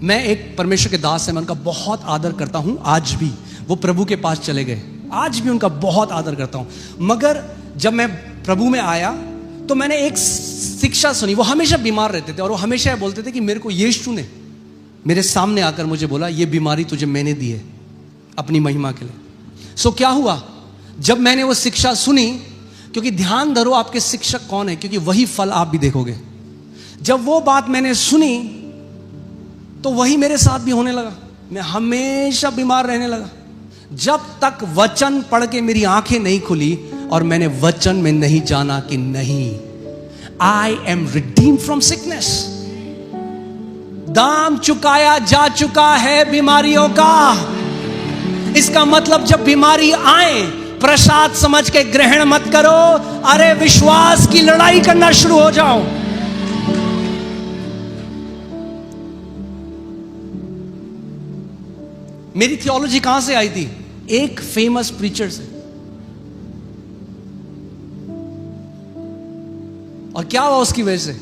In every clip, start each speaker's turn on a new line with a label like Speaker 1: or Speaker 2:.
Speaker 1: मैं एक परमेश्वर के दास है, मैं उनका बहुत आदर करता हूं आज भी। वो प्रभु के पास चले गए, आज भी उनका बहुत आदर करता हूं। मगर जब मैं प्रभु में आया तो मैंने एक शिक्षा सुनी। वो हमेशा बीमार रहते थे और वो हमेशा बोलते थे कि मेरे को यीशु ने मेरे सामने आकर मुझे बोला, ये बीमारी तुझे मैंने दी है अपनी महिमा के लिए। सो क्या हुआ जब मैंने वो शिक्षा सुनी, क्योंकि ध्यान धरो आपके शिक्षक कौन है, क्योंकि वही फल आप भी देखोगे। जब वो बात मैंने सुनी तो वही मेरे साथ भी होने लगा। मैं हमेशा बीमार रहने लगा जब तक वचन पढ़ के मेरी आंखें नहीं खुली और मैंने वचन में नहीं जाना कि नहीं, I am redeemed from sickness. दाम चुकाया जा चुका है बीमारियों का। इसका मतलब जब बीमारी आए, प्रसाद समझ के ग्रहण मत करो, अरे विश्वास की लड़ाई करना शुरू हो जाओ। मेरी थियोलॉजी कहां से आई थी? एक फेमस प्रीचर से। और क्या हुआ उसकी वजह से?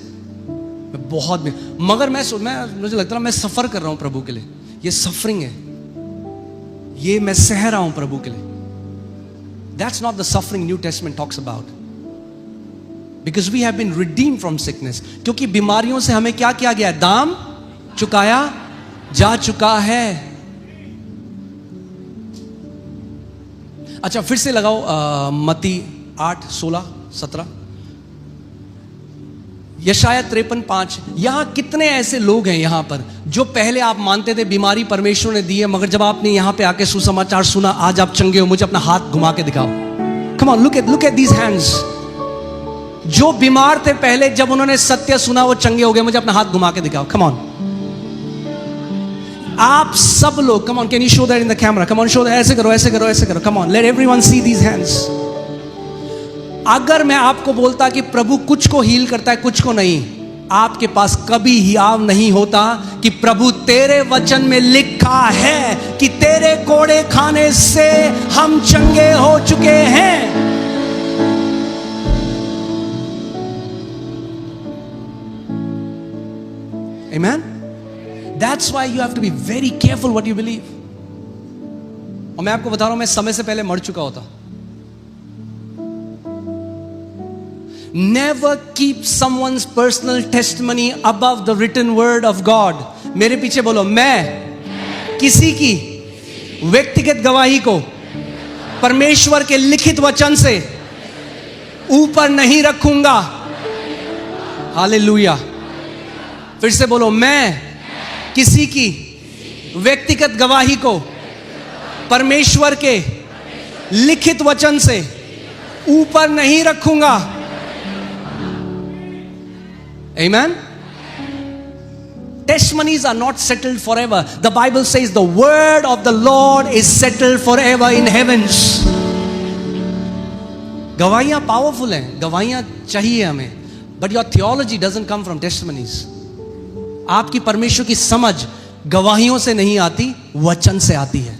Speaker 1: मगर मुझे लगता है मैं सफर कर रहा हूं प्रभु के लिए। ये सफरिंग है, ये मैं सह रहा हूं प्रभु के लिए। That's not the suffering New Testament talks about. Because we have been redeemed from sickness. क्योंकि बीमारियों से हमें क्या किया गया? दाम चुकाया जा चुका है। अच्छा, फिर से लगाओ मत्ती 8, 16, 17। यशाया 53:5। यहां कितने ऐसे लोग हैं यहां पर जो पहले आप मानते थे बीमारी परमेश्वर ने दी है, मगर जब आपने यहां पे आके सुसमाचार सुना, आज आप चंगे हो, मुझे अपना हाथ घुमा के दिखाओ। Come on, look at these hands. जो बीमार थे पहले, जब उन्होंने सत्य सुना वो चंगे हो गए। मुझे अपना हाथ घुमा के दिखाओ। कम ऑन, आप सब लोग, come on, can you show that in the camera? Come on, show that. ऐसे करो, ऐसे करो, ऐसे करो। Come on, late everyone see these hands. अगर मैं आपको बोलता कि प्रभु कुछ को हील करता है, कुछ को नहीं, आपके पास कभी हियाव नहीं होता कि प्रभु तेरे वचन में लिखा है कि तेरे कोड़े खाने से हम चंगे हो चुके हैं। Amen? That's why you have to be very careful what you believe. और मैं आपको बता रहा हूं, मैं समय से पहले मर चुका होता। Never keep someone's personal testimony above the written word of God. मेरे पीछे बोलो, मैं किसी की व्यक्तिगत गवाही को परमेश्वर के लिखित वचन से ऊपर नहीं रखूंगा। हालेलुया। फिर से बोलो, मैं किसी की व्यक्तिगत गवाही को परमेश्वर के लिखित वचन से ऊपर नहीं रखूंगा। Amen? Testimonies are not settled forever. The Bible says the word of the Lord is settled forever in heavens. गवाहियां पावरफुल हैं, गवाहियां चाहिए हमें, but your theology doesn't come from testimonies. आपकी परमेश्वर की समझ गवाहियों से नहीं आती, वचन से आती है।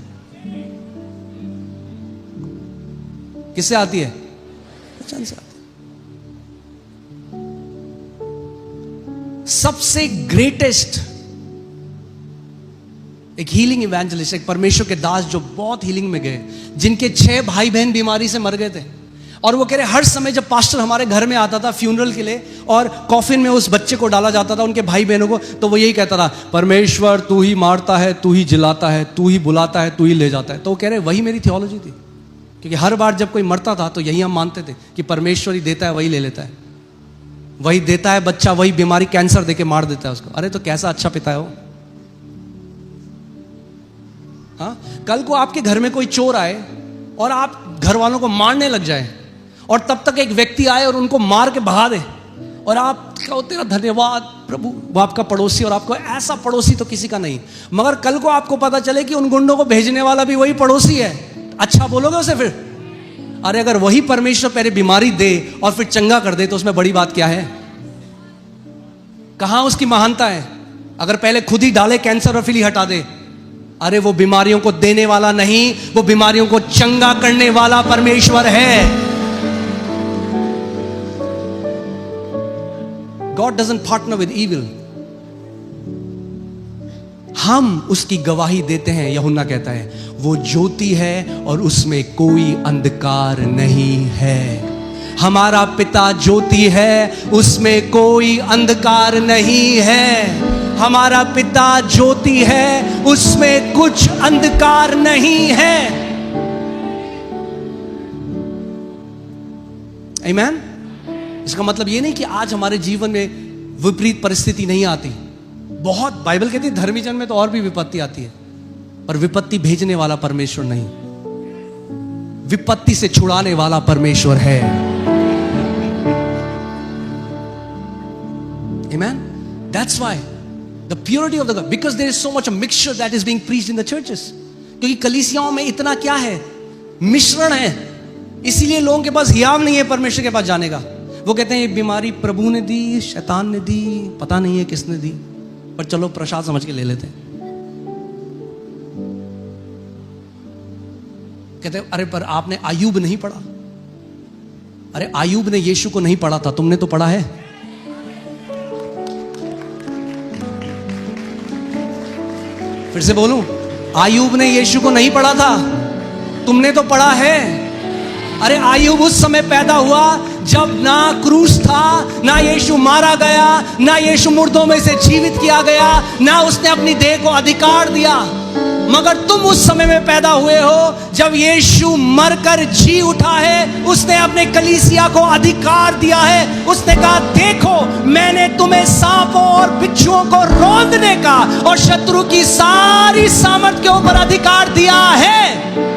Speaker 1: किससे आती है? वचन से आती है। सबसे ग्रेटेस्ट एक हीलिंग इवेंजलिस्ट, एक परमेश्वर के दास जो बहुत हीलिंग में गए, जिनके 6 भाई बहन बीमारी से मर गए थे, और वो कह रहे हर समय जब पास्टर हमारे घर में आता था फ्यूनरल के लिए और कॉफिन में उस बच्चे को डाला जाता था, उनके भाई बहनों को, तो वो यही कहता था, परमेश्वर तू ही मारता है, तू ही जिलाता है, तू ही बुलाता है, तू ही ले जाता है। तो वो कह रहे वही मेरी थियोलॉजी थी, क्योंकि हर बार जब कोई मरता था तो यही हम मानते थे कि परमेश्वर ही देता है, वही ले लेता है, वही देता है बच्चा, वही बीमारी कैंसर देके मार देता है उसको। अरे तो कैसा अच्छा पिता है वो। हाँ, कल को आपके घर में कोई चोर आए और आप घर वालों को मारने लग जाए और तब तक एक व्यक्ति आए और उनको मार के भगा दे, और आप कहो तेरा धन्यवाद प्रभु, वो आपका पड़ोसी, और आपको ऐसा पड़ोसी तो किसी का नहीं, मगर कल को आपको पता चले कि उन गुंडों को भेजने वाला भी वही पड़ोसी है, अच्छा बोलोगे उसे फिर? अरे अगर वही परमेश्वर पहले बीमारी दे और फिर चंगा कर दे तो उसमें बड़ी बात क्या है? कहां उसकी महानता है? अगर पहले खुद ही डाले कैंसर और फिर ही हटा दे, अरे वो बीमारियों को देने वाला नहीं, वो बीमारियों को चंगा करने वाला परमेश्वर है। God doesn't partner with evil. हम उसकी गवाही देते हैं। यूहन्ना कहता है वो ज्योति है और उसमें कोई अंधकार नहीं है। हमारा पिता ज्योति है, उसमें कोई अंधकार नहीं है। हमारा पिता ज्योति है, उसमें कुछ अंधकार नहीं है। आमीन। इसका मतलब ये नहीं कि आज हमारे जीवन में विपरीत परिस्थिति नहीं आती। बहुत, बाइबल कहती है धर्मी जन में तो और भी विपत्ति आती है, पर विपत्ति भेजने वाला परमेश्वर नहीं, विपत्ति से छुड़ाने वाला परमेश्वर है। Amen. That's why the purity of the God, because there is so much a mixture that is being preached in the churches. क्योंकि कलीसियाओं में इतना क्या है, मिश्रण है, इसीलिए लोगों के पास हियाव नहीं है परमेश्वर के पास जाने का। वो कहते हैं ये बीमारी प्रभु ने दी, शैतान ने दी, पता नहीं है किसने दी, पर चलो प्रसाद समझ के ले लेते हैं। कहते हैं अरे पर आपने आयूब नहीं पढ़ा। अरे आयूब ने यीशु को नहीं पढ़ा था, तुमने तो पढ़ा है। फिर से बोलूं, आयूब ने यीशु को नहीं पढ़ा था, तुमने तो पढ़ा है। अरे आयूब उस समय पैदा हुआ जब ना क्रूस था, ना यीशु मारा गया, ना यीशु मुर्दों में से जीवित किया गया, ना उसने अपनी देह को अधिकार दिया। मगर तुम उस समय में पैदा हुए हो जब यीशु मरकर जी उठा है। उसने अपने कलीसिया को अधिकार दिया है। उसने कहा देखो मैंने तुम्हें सांपों और बिच्छुओं को रौंदने का और शत्रु की सारी सामर्थ के ऊपर अधिकार दिया है।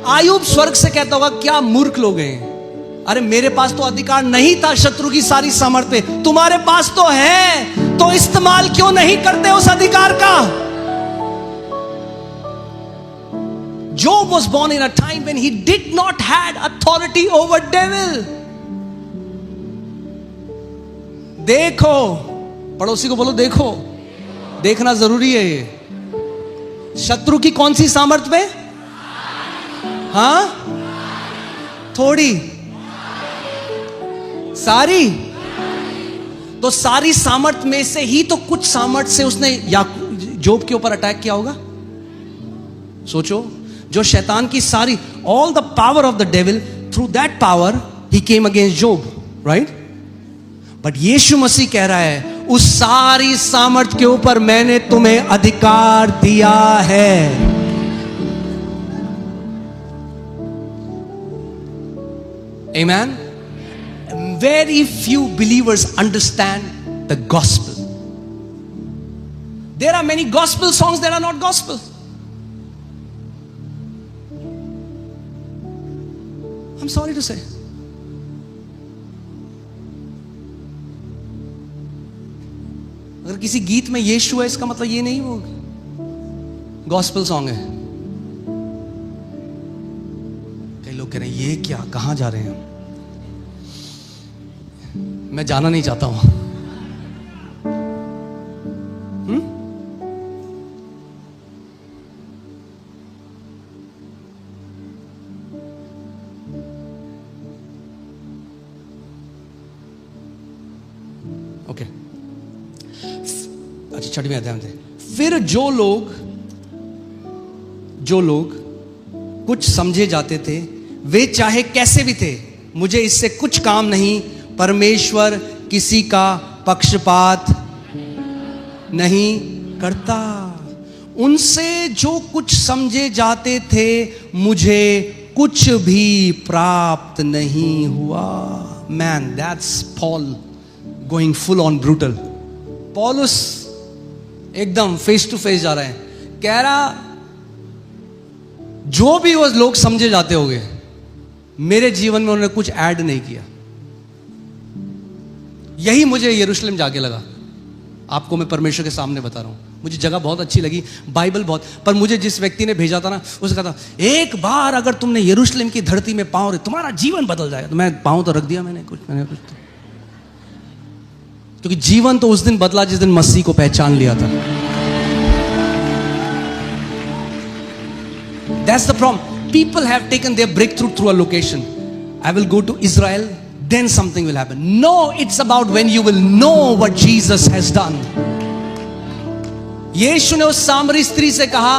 Speaker 1: आयूब स्वर्ग से कहता होगा क्या मूर्ख लोग हैं, अरे मेरे पास तो अधिकार नहीं था शत्रु की सारी सामर्थ पे, तुम्हारे पास तो है, तो इस्तेमाल क्यों नहीं करते उस अधिकार का। Job was born in a time when he did not had authority over devil. देखो, पड़ोसी को बोलो देखो, देखना जरूरी है। ये शत्रु की कौन सी सामर्थ पे, हाँ थोड़ी, सारी, तो सारी सामर्थ में से ही तो कुछ सामर्थ से उसने जोब के ऊपर अटैक किया होगा। सोचो, जो शैतान की सारी, all the power of the devil, through that power he came against Job, right. But यीशु मसीह कह रहा है उस सारी सामर्थ के ऊपर मैंने तुम्हें अधिकार दिया है। Amen. Very few believers understand the gospel. There are many gospel songs that are not gospel. I'm sorry to say. अगर किसी गीत में यीशु है इसका मतलब ये नहीं वो गॉस्पेल सॉन्ग है। कई लोग कह रहे हैं ये क्या, कहां जा रहे हैं, मैं जाना नहीं चाहता हूं। ओके, अच्छा छठी में आते हैं। फिर जो लोग कुछ समझे जाते थे वे चाहे कैसे भी थे, मुझे इससे कुछ काम नहीं, परमेश्वर किसी का पक्षपात नहीं करता। उनसे जो कुछ समझे जाते थे मुझे कुछ भी प्राप्त नहीं हुआ। Man, that's Paul going full on brutal. पॉलुस एकदम फेस टू फेस जा रहे हैं, कह रहा जो भी वो लोग समझे जाते होंगे मेरे जीवन में उन्होंने कुछ ऐड नहीं किया। यही मुझे यरूशलेम जाके लगा। आपको मैं परमेश्वर के सामने बता रहा हूं, मुझे जगह बहुत अच्छी लगी, बाइबल बहुत, पर मुझे जिस व्यक्ति ने भेजा था ना उसने कहा था एक बार अगर तुमने यरूशलेम की धरती में पांव रखे तुम्हारा जीवन बदल जाएगा। तो मैं पांव तो रख दिया मैंने कुछ तो। क्योंकि जीवन तो उस दिन बदला जिस दिन मसीह को पहचान लिया था। That's the problem. People have taken their breakthrough through a location. I will go to Israel, then something will happen. No, it's about when you will know what Jesus has done. यीशु ने उस सामरी स्त्री से कहा,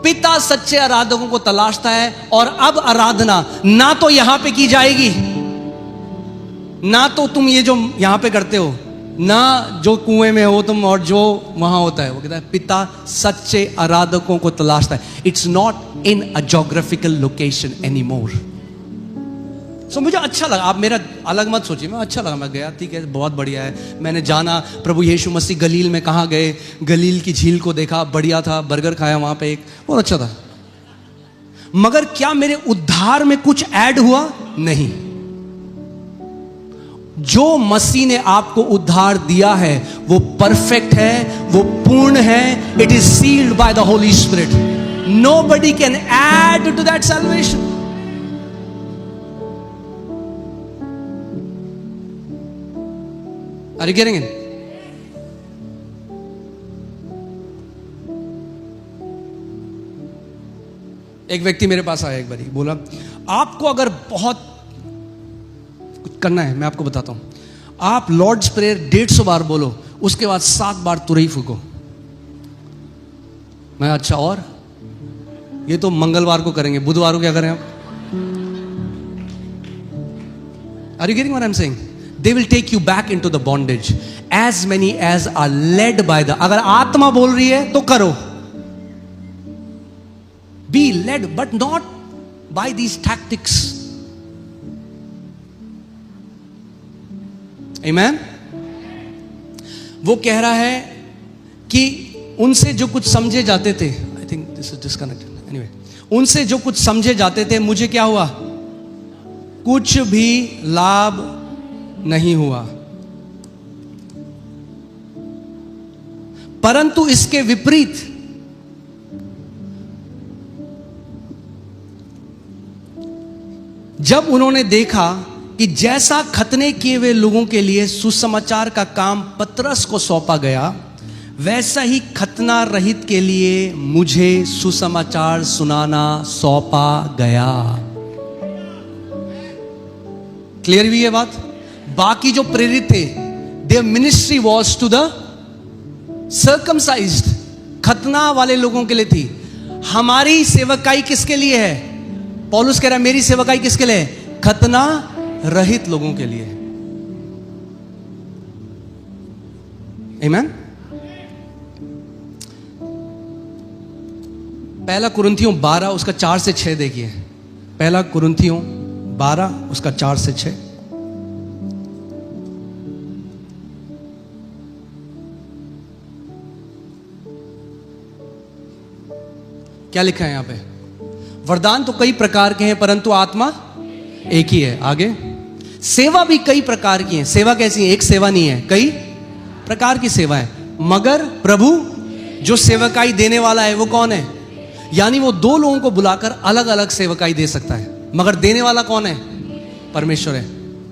Speaker 1: पिता सच्चे आराधकों को तलाशता है, और अब आराधना ना तो यहां पे की जाएगी, ना तो तुम ये जो यहां पे करते हो, ना जो कुएं में हो तुम, और जो वहां होता है। वो कहता है पिता सच्चे आराधकों को तलाशता है। It's not in a geographical location any more. So मुझे अच्छा लगा, आप मेरा अलग मत सोचिए, मैं अच्छा लगा, मैं गया, ठीक है, बहुत बढ़िया है। मैंने जाना प्रभु यीशु मसीह गलील में कहाँ गए, गलील की झील को देखा, बढ़िया था, बर्गर खाया वहां पे एक, बहुत अच्छा था। मगर क्या मेरे उद्धार में कुछ ऐड हुआ? नहीं। जो मसीह ने आपको उद्धार दिया है वो परफेक्ट है, वो पूर्ण है। It is sealed by the Holy Spirit. Nobody can add to that salvation. Are you getting it? एक व्यक्ति मेरे पास आया एक बारी, बोला आपको अगर बहुत करना है, मैं आपको बताता हूं, आप लॉर्ड्स प्रेयर 150 बार बोलो, उसके बाद 7 बार तुरही फूको। मैं अच्छा, और ये तो मंगलवार को करेंगे, बुधवार को क्या करें आप? Are you getting what I am saying? They will take you back into the bondage. As many as are led by the, अगर आत्मा बोल रही है तो करो, be led but not by these tactics. Amen. वो कह रहा है कि उनसे जो कुछ समझे जाते थे, I think this is disconnected, anyway, उनसे जो कुछ समझे जाते थे, मुझे क्या हुआ? कुछ भी लाभ नहीं हुआ। परंतु इसके विपरीत जब उन्होंने देखा कि जैसा खतने किए हुए लोगों के लिए सुसमाचार का काम पतरस को सौंपा गया, वैसा ही खतना रहित के लिए मुझे सुसमाचार सुनाना सौंपा गया। क्लियर हुई ये बात? बाकी जो प्रेरित थे, their ministry was to the circumcised, खतना वाले लोगों के लिए थी। हमारी सेवकाई किसके लिए है? पौलुस कह रहा है मेरी सेवकाई किसके लिए है? खतना रहित लोगों के लिए। आमीन। पहला कुरिन्थियों 12 उसका 4 से 6 देखिए। पहला कुरिन्थियों 12 उसका 4 से 6। क्या लिखा है यहां पे? वरदान तो कई प्रकार के हैं परंतु आत्मा एक ही है। आगे, सेवा भी कई प्रकार की है। सेवा कैसी है? एक सेवा नहीं है, कई प्रकार की सेवा है। मगर प्रभु जो सेवकाई देने वाला है वो कौन है? यानी वो 2 लोगों को बुलाकर अलग अलग सेवकाई दे सकता है, मगर देने वाला कौन है? परमेश्वर है।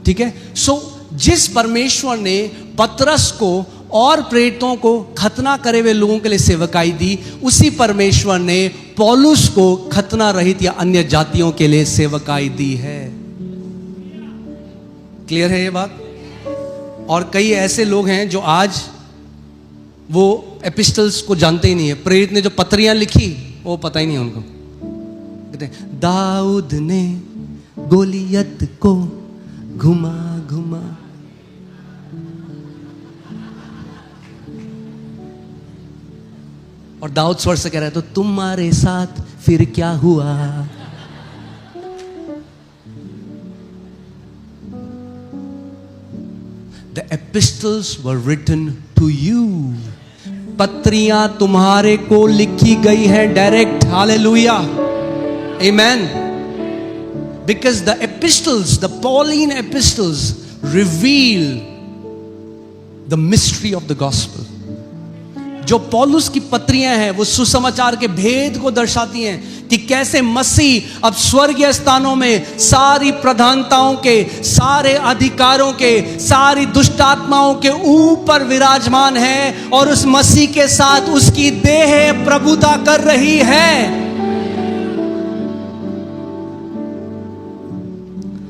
Speaker 1: ठीक है। सो जिस परमेश्वर ने पतरस को और प्रेरितों को खतना करे हुए लोगों के लिए सेवकाई दी, उसी परमेश्वर ने पौलुस को खतना रहित या अन्य जातियों के लिए सेवकाई दी है। क्लियर है ये बात? और कई ऐसे लोग हैं जो आज वो एपिस्टल्स को जानते ही नहीं है। प्रेरित ने जो पत्रियां लिखी वो पता ही नहीं उनको। कहते हैं दाऊद ने गोलियत को घुमा घुमा, और दाऊद स्वर से कह रहा है तो तुम्हारे साथ फिर क्या हुआ? The epistles were written to you. पत्रियां तुम्हारे को लिखी गई है direct. Hallelujah, amen. Because the epistles, the Pauline epistles, reveal the mystery of the gospel. जो पौलुस की पत्रियां हैं वो सुसमाचार के भेद को दर्शाती हैं कि कैसे मसीह अब स्वर्गीय स्थानों में सारी प्रधानताओं के, सारे अधिकारों के, सारी दुष्ट आत्माओं के ऊपर विराजमान है और उस मसीह के साथ उसकी देह प्रभुता कर रही है।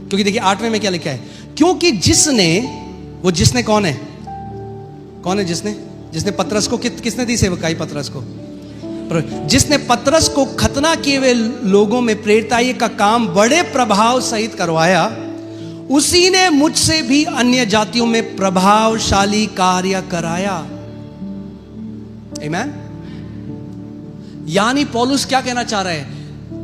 Speaker 1: क्योंकि देखिए 8वें में क्या लिखा है? क्योंकि जिसने, वो जिसने कौन है? कौन है जिसने? जिसने पतरस को किसने दी सेवकाई? पतरस को। जिसने पतरस को खतना किए हुए लोगों में प्रेरिताई का काम बड़े प्रभाव सहित करवाया, उसी ने मुझसे भी अन्य जातियों में प्रभावशाली कार्य कराया। आमीन। यानी पौलुस क्या कहना चाह रहा है?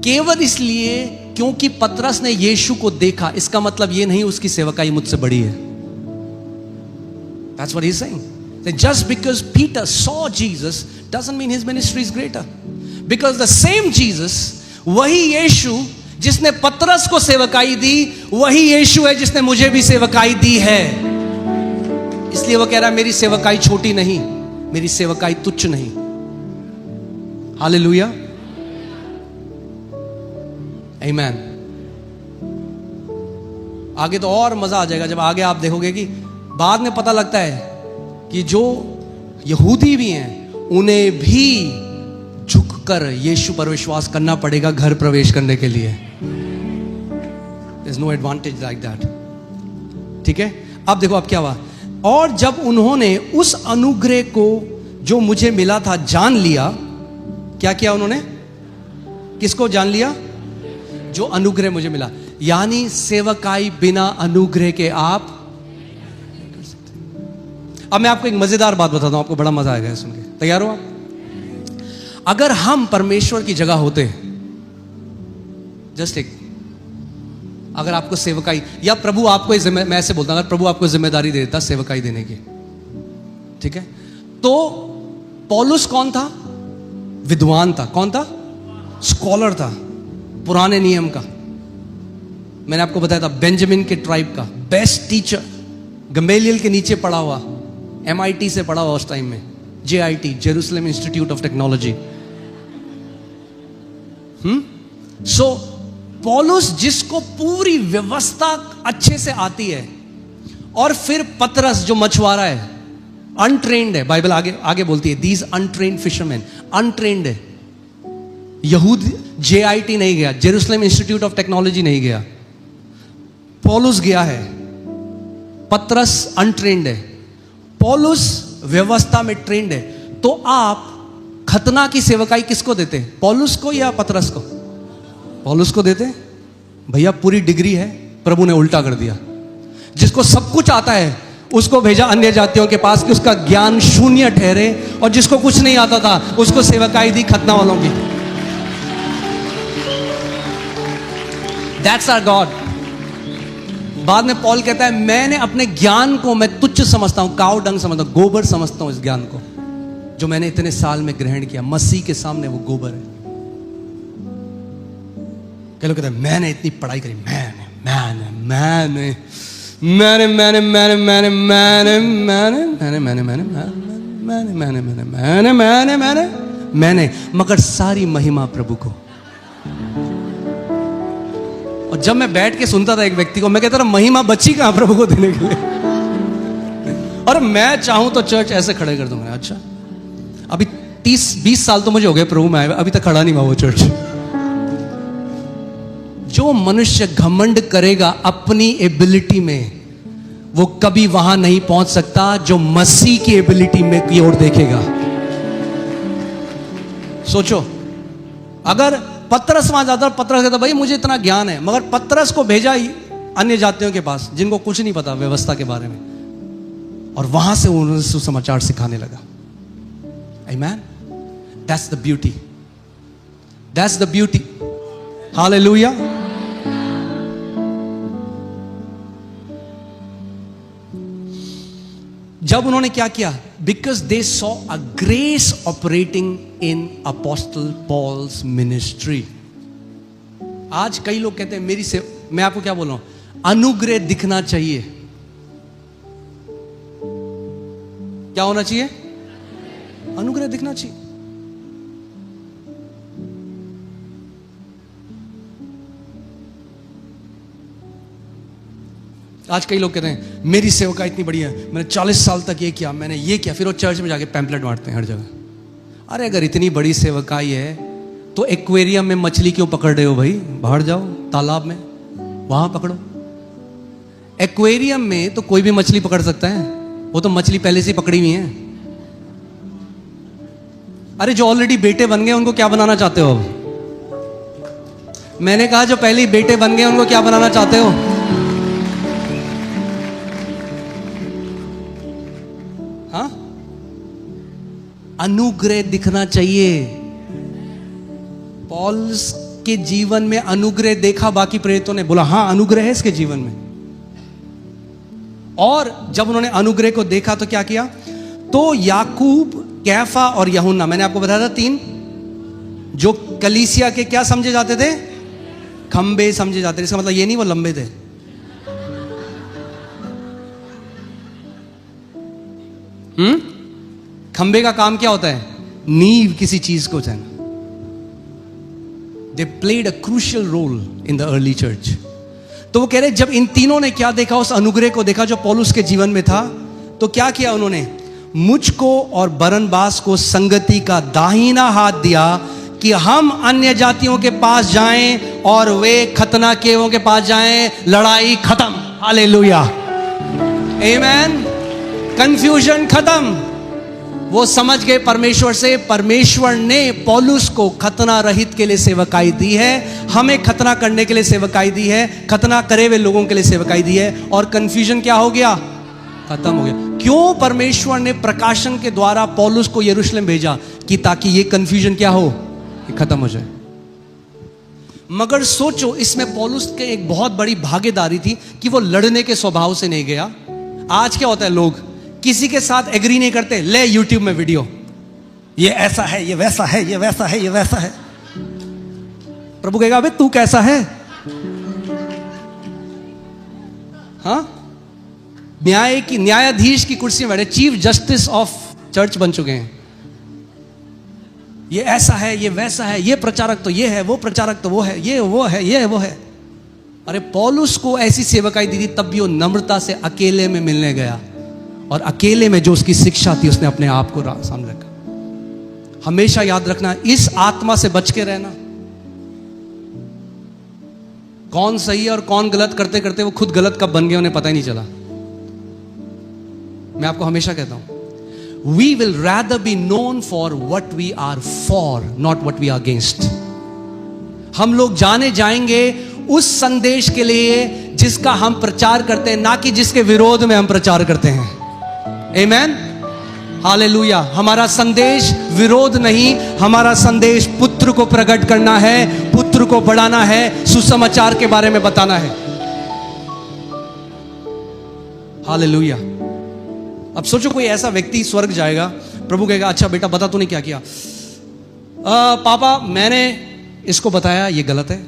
Speaker 1: केवल इसलिए क्योंकि पतरस ने यीशु को देखा, इसका मतलब यह नहीं उसकी सेवकाई मुझसे बड़ी है। That's what he's saying. That just because Peter saw Jesus doesn't mean his ministry is greater. Because the same Jesus, वही यीशु जिसने पतरस को सेवकाई दी, वही यीशु है जिसने मुझे भी सेवकाई दी है। इसलिए वो कह रहा है मेरी सेवकाई छोटी नहीं, मेरी सेवकाई तुच्छ नहीं। हालेलुया, आमीन। आगे तो और मजा आ जाएगा जब आगे आप देखोगे कि बाद में पता लगता है कि जो यहूदी भी हैं उन्हें भी झुककर यीशु पर विश्वास करना पड़ेगा घर प्रवेश करने के लिए। There's no advantage like that. ठीक है, अब देखो अब क्या हुआ। और जब उन्होंने उस अनुग्रह को जो मुझे मिला था जान लिया, क्या किया उन्होंने? किसको जान लिया? जो अनुग्रह मुझे मिला। यानी सेवकाई बिना अनुग्रह के आप। अब मैं आपको एक मजेदार बात बताता हूं, आपको बड़ा मजा आएगा सुन के। तैयार हो आप? अगर हम परमेश्वर की जगह होते, जस्ट एक, अगर आपको सेवकाई या प्रभु आपको, मैं ऐसे बोलता हूं, अगर प्रभु आपको जिम्मेदारी दे देता सेवकाई देने की, ठीक है, तो पौलुस कौन था? विद्वान था। कौन था? स्कॉलर था, पुराने नियम का। मैंने आपको बताया था बेंजामिन के ट्राइब का बेस्ट टीचर, गमेलियल के नीचे पढ़ा हुआ, MIT से पढ़ा हुआ उस टाइम में, JIT, Jerusalem institute of technology. So पौलुस जिसको पूरी व्यवस्था अच्छे से आती है, और फिर पतरस जो मछुआरा है, अनट्रेन्ड है, बाइबल आगे बोलती है दीज अनट्रेन्ड फिशरमैन, अनट्रेन्ड है। यहूद JIT नहीं गया, जेरूसलम इंस्टीट्यूट ऑफ टेक्नोलॉजी नहीं गया, पौलुस गया है। पतरस अनट्रेन्ड है, पौलुस व्यवस्था में ट्रेंड है। तो आप खतना की सेवकाई किसको देते? पौलुस को या पतरस को? पौलुस को देते। भैया पूरी डिग्री है, प्रभु ने उल्टा कर दिया। जिसको सब कुछ आता है उसको भेजा अन्य जातियों के पास कि उसका ज्ञान शून्य ठहरे, और जिसको कुछ नहीं आता था उसको सेवकाई दी खतना वालों की। That's our God. बाद में पॉल कहता है मैंने अपने ज्ञान को मैं तुच्छ समझता हूं, काव डंग समझता हूं, गोबर समझता हूं इस ज्ञान को जो मैंने इतने साल में ग्रहण किया। मसीह के सामने वो गोबर है। कई लोग कहते हैं मैंने इतनी पढ़ाई करी, मैंने, मगर सारी महिमा प्रभु को। और जब मैं बैठ के सुनता था एक व्यक्ति को, मैं कहता था महिमा बची कहां प्रभु को देने के लिए? और मैं चाहूं तो चर्च ऐसे खड़े कर दूंगा। अच्छा, अभी 30-20 साल तो मुझे हो गए प्रभु में आए, अभी तक खड़ा नहीं हुआ वो चर्च। जो मनुष्य घमंड करेगा अपनी एबिलिटी में, वो कभी वहां नहीं पहुंच सकता जो मसीह की एबिलिटी में की ओर देखेगा। सोचो, अगर पतरस वहां जाता, पतरस कहता भाई मुझे इतना ज्ञान है, मगर पतरस को भेजा ही अन्य जातियों के पास जिनको कुछ नहीं पता व्यवस्था के बारे में, और वहां से उन्होंने सुसमाचार सिखाने लगा। आमीन। That's the beauty, that's the beauty. हालेलुया। जब उन्होंने क्या किया? Because they saw a grace operating in apostle Paul's ministry. आज कई लोग कहते हैं मेरी से, मैं आपको क्या बोल रहा हूं, अनुग्रह दिखना चाहिए। क्या होना चाहिए? अनुग्रह दिखना चाहिए। आज कई लोग कहते हैं मेरी सेवका इतनी बड़ी है, मैंने 40 साल तक ये किया, मैंने ये किया, फिर वो चर्च में जाके पैम्पलेट बांटते हैं हर जगह। अरे अगर इतनी बड़ी सेवकाई है तो एक्वेरियम में मछली क्यों पकड़ रहे हो भाई? बाहर जाओ तालाब में, वहां पकड़ो। एक्वेरियम में तो कोई भी मछली पकड़ सकता है, वो तो मछली पहले से ही पकड़ी हुई है। अरे जो ऑलरेडी बेटे बन गए उनको क्या बनाना चाहते हो अब? मैंने कहा जो पहले ही बेटे बन गए उनको क्या बनाना चाहते हो? हाँ, अनुग्रह दिखना चाहिए। पॉलस के जीवन में अनुग्रह देखा, बाकी प्रेरितों ने बोला हाँ अनुग्रह है इसके जीवन में। और जब उन्होंने अनुग्रह को देखा तो क्या किया? तो याकूब, कैफा और यूहन्ना, मैंने आपको बताया था 3 जो कलीसिया के क्या समझे जाते थे? खंबे समझे जाते थे। इसका मतलब ये नहीं वो लंबे थे। खंबे का काम क्या होता है? नींव किसी चीज को देना। They played a crucial role in the early church. तो वो कह रहे जब इन तीनों ने क्या देखा, उस अनुग्रह को देखा जो पौलुस के जीवन में था, तो क्या किया उन्होंने? मुझको और बरनबास को संगति का दाहिना हाथ दिया कि हम अन्य जातियों के पास जाएं और वे खतना केवों के पास जाएं, लड़ाई खत्म। हालेलुया, आमेन। कंफ्यूजन खत्म। वो समझ गए परमेश्वर से, परमेश्वर ने पौलुस को खतना रहित के लिए सेवकाई दी है, हमें खतना करने के लिए सेवकाई दी है, खतना करे हुए लोगों के लिए सेवकाई दी है। और कंफ्यूजन क्या हो गया? खत्म हो गया। क्यों? परमेश्वर ने प्रकाशन के द्वारा पौलुस को यरूशलेम भेजा कि ताकि ये कंफ्यूजन क्या हो, ये खत्म हो जाए। मगर सोचो, इसमें पौलुस के एक बहुत बड़ी भागीदारी थी कि वो लड़ने के स्वभाव से नहीं गया। आज क्या होता है, लोग किसी के साथ एग्री नहीं करते, ले यूट्यूब में वीडियो, ये ऐसा है, ये वैसा है, ये वैसा है, ये वैसा है। प्रभु कहेगा अबे तू कैसा है? हाँ, न्यायाधीश की कुर्सी में बैठे, चीफ जस्टिस ऑफ चर्च बन चुके हैं। ये ऐसा है, ये वैसा है, ये प्रचारक तो ये है, वो प्रचारक तो वो है, ये वो है, ये वो है। अरे पौलुस को ऐसी सेवकाई दी थी, तब भी वो नम्रता से अकेले में मिलने गया, और अकेले में जो उसकी शिक्षा थी उसने अपने आप को सामने रखा। हमेशा याद रखना, इस आत्मा से बच के रहना। कौन सही और कौन गलत करते करते वो खुद गलत कब बन गए उन्हें पता ही नहीं चला। मैं आपको हमेशा कहता हूं, we will rather be known for what we are for, not what we are against. हम लोग जाने जाएंगे उस संदेश के लिए जिसका हम प्रचार करते हैं, ना कि जिसके विरोध में हम प्रचार करते हैं। आमेन, हालेलुया। हमारा संदेश विरोध नहीं, हमारा संदेश पुत्र को प्रकट करना है, पुत्र को बढ़ाना है, सुसमाचार के बारे में बताना है। हालेलुया। अब सोचो कोई ऐसा व्यक्ति स्वर्ग जाएगा, प्रभु कहेगा अच्छा बेटा बता तूने क्या किया? पापा मैंने इसको बताया ये गलत है,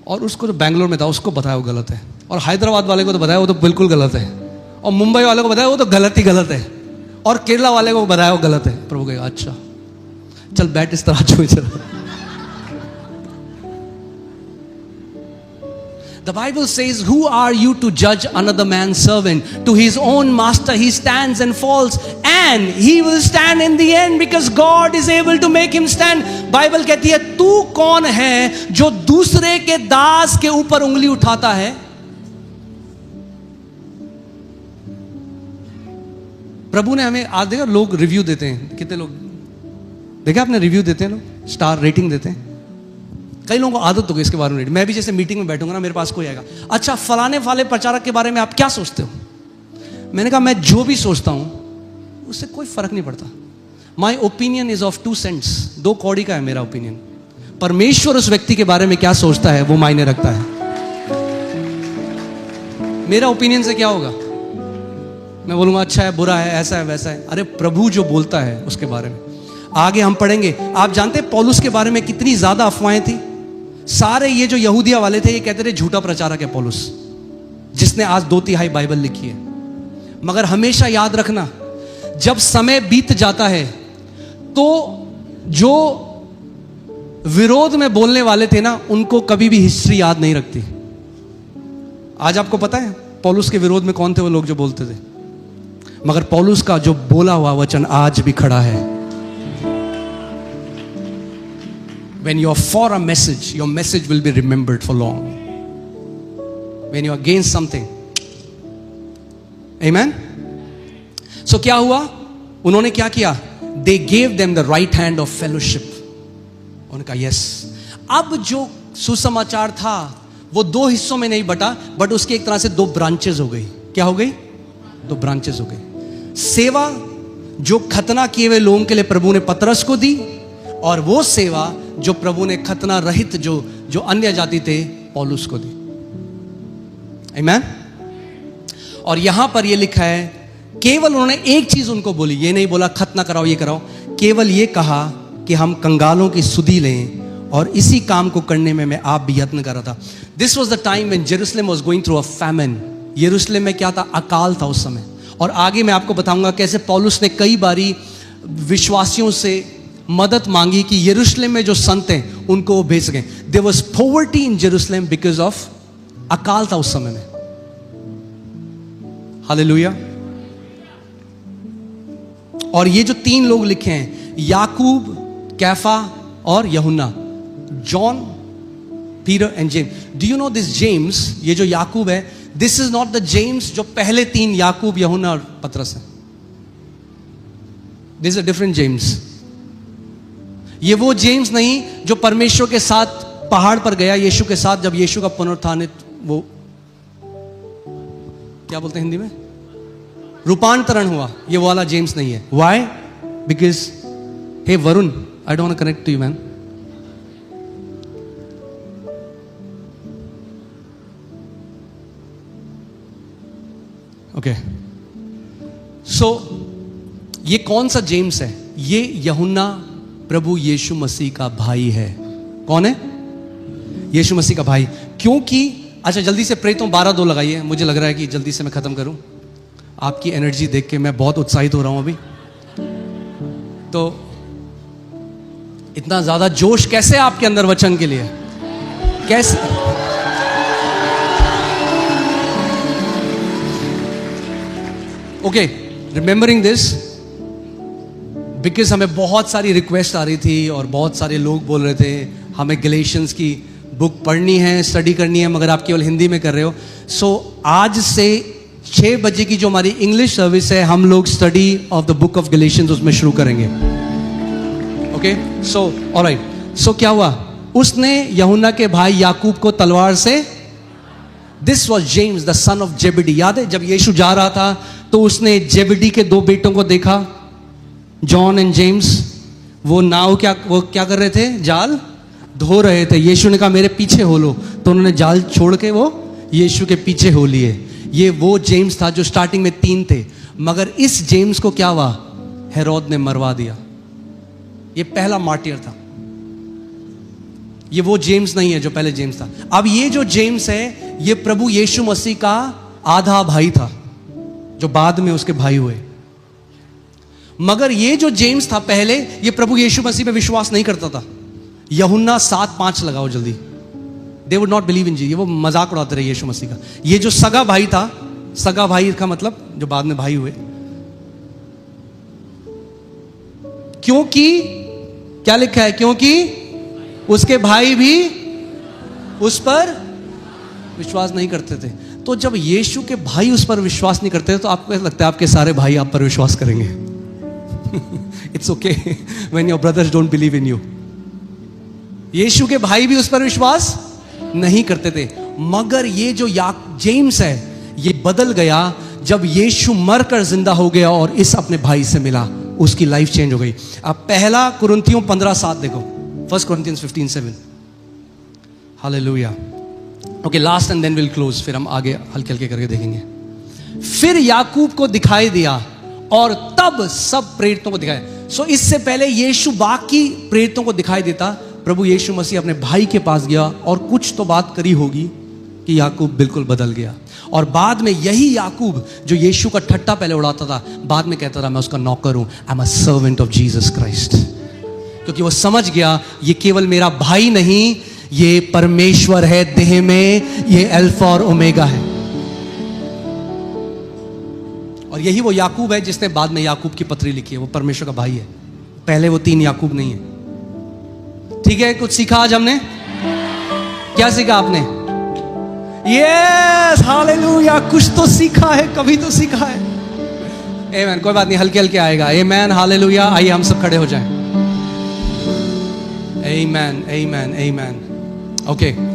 Speaker 1: और उसको जो बैंगलोर में था उसको बताया वो गलत है, और हैदराबाद वाले को तो बताया वो तो बिल्कुल गलत है, और मुंबई वाले को बताया वो तो गलत ही गलत है, और केरला वाले को बताया वो गलत है। प्रभु कहेगा अच्छा चल बैठ इस तरह छो चल। The Bible says, who are you to judge another man's servant? To his own master he stands and falls, and he will stand in the end because God is able to make him stand. Bible कहती है तू कौन है जो दूसरे के दास के ऊपर उंगली उठाता है? प्रभु ने हमें आज देखा, लोग रिव्यू देते हैं, कितने लोग देखा आपने रिव्यू देते हैं, लोग स्टार रेटिंग देते हैं। कई लोगों को आदत हो गई इसके बारे में। मैं भी जैसे मीटिंग में बैठूंगा ना, मेरे पास कोई आएगा, अच्छा फलाने वाले प्रचारक के बारे में आप क्या सोचते हो? मैंने कहा मैं जो भी सोचता हूं उससे कोई फर्क नहीं पड़ता। My opinion is of 2 cents, 2 कौड़ी का है मेरा ओपिनियन। परमेश्वर उस व्यक्ति के बारे में क्या सोचता है वो मायने रखता है। मेरा ओपिनियन से क्या होगा? मैं बोलूंगा अच्छा है, बुरा है, ऐसा है, वैसा है। अरे प्रभु जो बोलता है उसके बारे में। आगे हम पढ़ेंगे। आप जानते हैं पौलुस के बारे में कितनी ज्यादा अफवाहें थी। सारे ये जो यहूदिया वाले थे ये कहते थे झूठा प्रचारक है पौलुस, जिसने आज 2/3 बाइबल लिखी है। मगर हमेशा याद रखना, जब समय बीत जाता है तो जो विरोध में बोलने वाले थे ना, उनको कभी भी हिस्ट्री याद नहीं रखती। आज आपको पता है पौलुस के विरोध में कौन थे वो लोग जो बोलते थे, मगर पौलुस का जो बोला हुआ वचन आज भी खड़ा है। When you are for a message, your message will be remembered for long. When you are against something, amen. So क्या हुआ? उन्होंने क्या किया? They gave them the right hand of fellowship. उनका यस। अब जो सुसमाचार था वो दो हिस्सों में नहीं बटा, बट उसके एक तरह से दो ब्रांचेस हो गई। क्या हो गई? दो ब्रांचेस हो गई। सेवा जो खतना किए हुए लोगों के लिए प्रभु ने पतरस को दी, और वो सेवा जो प्रभु ने खतना रहित जो अन्य जाति थे पौलुस को दी। आमीन। और यहां पर ये लिखा है, केवल उन्होंने एक चीज उनको बोली, ये नहीं बोला खतना कराओ ये कराओ, केवल ये कहा कि हम कंगालों की सुधि लें, और इसी काम को करने में मैं आप भी यत्न कर रहा था। This was the time when Jerusalem was going through a famine. यरूशलेम में क्या था? अकाल था उस समय। और आगे मैं आपको बताऊंगा कैसे पौलुस ने कई बारी विश्वासियों से मदद मांगी कि यरूशलेम में जो संत हैं उनको वो भेज सकें। There was poverty in Jerusalem because of अकाल था उस समय में। हालेलुया। और ये जो तीन लोग लिखे हैं, याकूब, कैफा और यूहन्ना, John, Peter and James. Do you know this James? ये जो याकूब है, this is not the James जो पहले तीन याकूब, यूहन्ना और पतरस है। This is a different James. ये वो जेम्स नहीं जो परमेश्वर के साथ पहाड़ पर गया यीशु के साथ, जब यीशु का पुनरुत्थानित, वो क्या बोलते हैं हिंदी में, रूपांतरण हुआ। ये वाला जेम्स नहीं है। Why? Because he warns, I don't want to connect to you, man. Okay. So, ये कौन सा जेम्स है? ये यूहन्ना प्रभु यीशु मसीह का भाई है। कौन है? यीशु मसीह का भाई। क्योंकि अच्छा जल्दी से प्रेरितों 12:2 लगाइए। मुझे लग रहा है कि जल्दी से मैं खत्म करूं। आपकी एनर्जी देख के मैं बहुत उत्साहित हो रहा हूं अभी। तो इतना ज्यादा जोश कैसे आपके अंदर वचन के लिए? कैसे? ओके, रिमेंबरिंग दिस, बिकॉज हमें बहुत सारी रिक्वेस्ट आ रही थी और बहुत सारे लोग बोल रहे थे हमें गैलेशियंस की बुक पढ़नी है, स्टडी करनी है, मगर आप केवल हिंदी में कर रहे हो। सो आज से 6 बजे की जो हमारी इंग्लिश सर्विस है, हम लोग study of the book of Galatians उसमें शुरू करेंगे। Okay, so alright. सो क्या हुआ? उसने यूहन्ना के भाई याकूब को तलवार से, this was James the son of Zebedee. याद है जब यीशु जा रहा था तो उसने जेबेडी के 2 बेटों को देखा, जॉन एंड जेम्स। वो क्या कर रहे थे? जाल धो रहे थे। यीशु ने कहा मेरे पीछे हो लो, तो उन्होंने जाल छोड़ के वो यीशु के पीछे हो लिए। ये वो जेम्स था जो स्टार्टिंग में 3 थे, मगर इस जेम्स को क्या हुआ? हेरोद ने मरवा दिया। ये पहला मार्टियर था। ये वो जेम्स नहीं है जो पहले जेम्स था। अब ये जो जेम्स है, ये प्रभु यीशु मसीह का आधा भाई था, जो बाद में उसके भाई हुए। मगर ये जो जेम्स था पहले, ये प्रभु यीशु मसीह पे विश्वास नहीं करता था। यूहन्ना 7:5 लगाओ जल्दी। They would not believe in जी। ये वो मजाक उड़ाते रहे यीशु मसीह का। ये जो सगा भाई था, सगा भाई का मतलब जो बाद में भाई हुए, क्योंकि क्या लिखा है? क्योंकि उसके भाई भी उस पर विश्वास नहीं करते थे। तो जब यीशु के भाई उस पर विश्वास नहीं करते तो आपको ऐसा लगता है आपके सारे भाई आप पर विश्वास करेंगे? It's okay when your brothers don't believe in you. यीशु के भाई भी उस पर विश्वास नहीं करते थे। मगर ये जो जेम्स है, ये बदल गया जब यीशु मरकर जिंदा हो गया और इस अपने भाई से मिला, उसकी लाइफ चेंज हो गई। अब पहला कुरिन्थियों 15:7 देखो, 1 Corinthians 15:7। हालेलुया। Okay, last and then will close, फिर हम आगे हल्के हल्के करके देखेंगे। फिर याकूब को दिखाई दिया और तब सब प्रेरितों को दिखाया। सो इससे पहले यीशु बाकी प्रेरितों को दिखाई देता, प्रभु यीशु मसीह अपने भाई के पास गया और कुछ तो बात करी होगी कि याकूब बिल्कुल बदल गया। और बाद में यही याकूब जो यीशु का ठट्टा पहले उड़ाता था, बाद में कहता था मैं उसका नौकर हूं, I am a servant of Jesus Christ. क्योंकि वो समझ गया ये केवल मेरा भाई नहीं, ये परमेश्वर है देह में, ये अल्फा और ओमेगा है। और यही वो याकूब है जिसने बाद में याकूब की पत्री लिखी है। वो परमेश्वर का भाई है, पहले वो 3 याकूब नहीं है। ठीक है, कुछ सीखा आज हमने? क्या सीखा आपने? यस, हालेलुया, कुछ तो सीखा है, कभी तो सीखा है। आमेन, कोई बात नहीं, हल्के हल्के आएगा। आमेन, हालेलुया। आइए हम सब खड़े हो जाएं। आमेन, आमेन, आमेन। ओके।